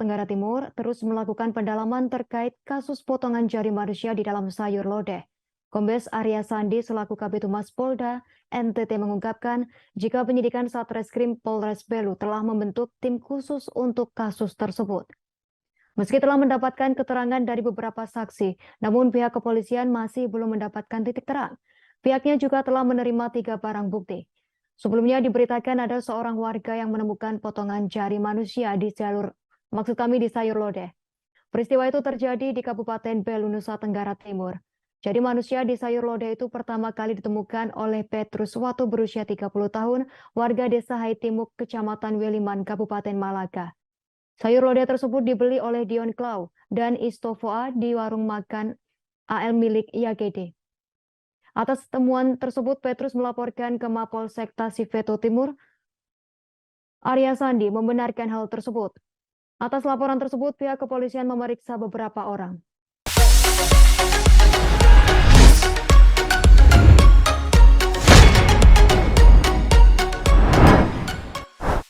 Tenggara Timur terus melakukan pendalaman terkait kasus potongan jari manusia di dalam sayur lodeh. Kombes Arya Sandi selaku Kabitumas Polda NTT mengungkapkan jika penyidikan Satreskrim Polres Belu telah membentuk tim khusus untuk kasus tersebut. Meski telah mendapatkan keterangan dari beberapa saksi, namun pihak kepolisian masih belum mendapatkan titik terang. Pihaknya juga telah menerima 3 barang bukti. Sebelumnya diberitakan ada seorang warga yang menemukan potongan jari manusia di di sayur lodeh. Peristiwa itu terjadi di Kabupaten Belu, Nusa Tenggara Timur. Jadi manusia di sayur lodeh itu pertama kali ditemukan oleh Petrus Watu berusia 30 tahun, warga desa Haitimuk, Kecamatan Weliman, Kabupaten Malaka. Sayur lodeh tersebut dibeli oleh Dion Klau dan Istofoa di warung makan AL milik IAGD. Atas temuan tersebut, Petrus melaporkan ke Mapolsek Tasifeto Timur. Arya Sandi membenarkan hal tersebut. Atas laporan tersebut, pihak kepolisian memeriksa beberapa orang.